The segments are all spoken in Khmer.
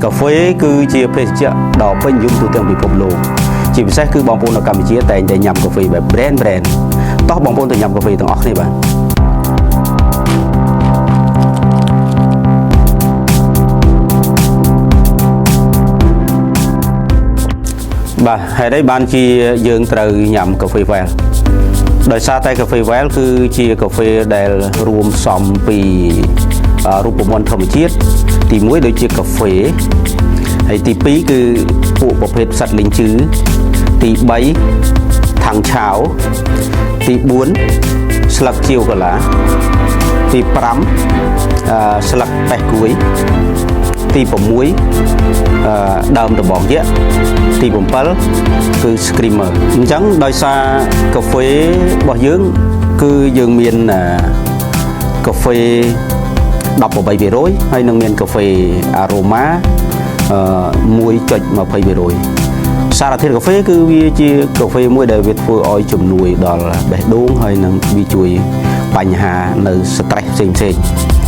កាហ្វេគឺជាភេសជ្ជៈដ៏ពេញនិយមទូទាំងពិភពលោកជាពិសេសគឺបងប្អូននៅកម្ពុជាតែងតែញ៉ាំកាហ្វេបែប brand តោះបងប្អូនទៅញ៉ាំកាហ្វេទាំងអស់គ្នាបាទហេតុអីបានជាយើងត្រូវញ៉ាំកាហ្វេវ៉ែលដោយសារតែកាហ្វេវ៉ែលគឺជាកាហ្វេដែលរួមផ្សំពីរូបមន្តធម្មជាតិទី1ដូចជាកាហ្វេហើយទី2គឺពួកប្រភេទផ្សិតលីងជឺទី3ថាំងឆាវទី4ស្លឹកជាវកូឡាទី5ស្លឹកបេះគួយទី6ដើមដំបងយក្សទី7គឺ screamer អញ្ចឹងដោយសារកាហ្វេរបស់យើងគឺយើងមានកាហ្វេ18% ហើយនឹងមានកាហ្វេ aroma 1.20% សារធាតុកាហ្វេគឺវាជាកាហ្វេមួយដែលវាធ្វើឲ្យជំនួយដល់បេះដូងហើយនឹងវាជួយបញ្ហានៅ stress ផ្សេងៗ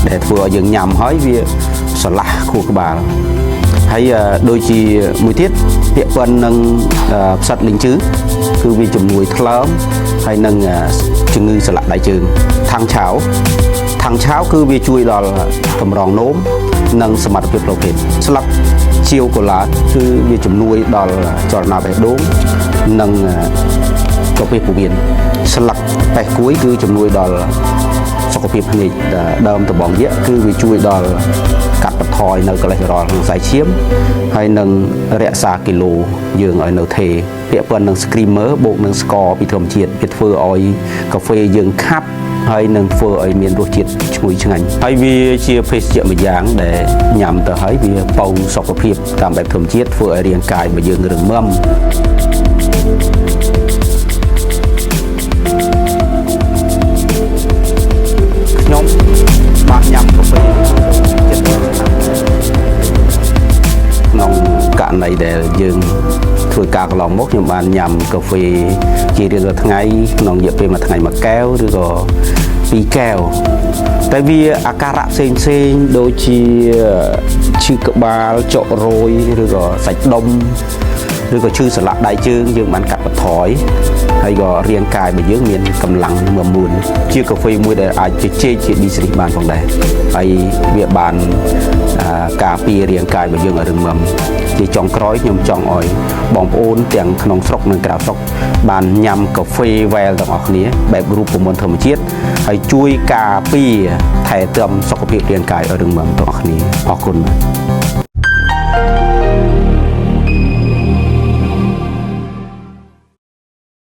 ដែលធ្វើឲ្យយើងញ៉ាំហើយវាស្រឡះខួរក្បាលហើយដូចជាមួយទៀតពាក់ព័ន្ធនឹងផ្សិតលីងជឺគឺវាជំនួយថ្លើមហើយនឹងជំងឺសន្លាក់ដៃជើងថាំងឆាវគឺវាជួយដល់តម្រងនោមនិងសមត្ថភាពប្រូតេអ៊ីនស្លឹកជាវកូឡាគឺវាជំនួយដល់ចលនាបេះដូងនិងកាពះពោះវៀនស្លឹកបេះគួយគឺជំនួយដល់សុខភាពភ្នែកដើមដំបងយក្សគឺវាជួយដល់កាត់បន្ថយនៅកូលេស្តេរ៉ុលក្នុងខ្សែឈាមហើយនឹងរក្សាគីឡូយើងឲ្យនៅថេរពាក់ព័ន្ធនឹង screamer បូកនឹងស្ករពីធម្មជាតិវាធ្វើឲ្យកាហ្វេយើងខាប់ហើយនឹងធ្វើឲ្យមានរសជាតិឈ្ងុយឆ្ងាញ់ហើយវាជាភេសជ្ជៈមួយយ៉ាងដែលញ៉ាំទៅហើយវាប៉ូវសុខភាពតាមបែបធម្មជាតិធ្វើឲ្យរាងកាយរបស់យើងរឹងមាំខ្ញុំបានញ៉ាំកាហ្វេចិត្តក្នុងករណីដែលយើងធ្វើការកន្លងមកខ្ញុំបានញ៉ាំកាហ្វេជារៀងរាល់ថ្ងៃក្នុងរយៈពេលមួយថ្ងៃមួយកែវឬក៏2កែវតែវាអាការៈផ្សេងដូចជាឈឺក្បាលចុករយឬក៏សាច់ដុំឬក៏ឈឺសន្លាក់ដៃជើងយើងបានកាត់បន្ថយហើយក៏រាងកាយរបស់យើងមានកម្លាំងមមួនជាកាហ្វេមួយដែលអាចជជែកជាឌីស្រីបានផងដែរហើយវាបានការពាររាងកាយរបស់យើងឲ្យរឹងមាំជាចុងក្រោយខ្ញុំចង់ឲ្យបងប្អូនទាំងក្នុងស្រុកនិងក្រៅស្រុកបានញ៉ាំកាហ្វេវ៉ែលទាំងអស់គ្នាបែបរូបមន្តធម្មជាតិហើយជួយការពារថែទាំសុខភាពរាងកាយឲ្យរឹងមាំទាំងអស់គ្នាអរគុណ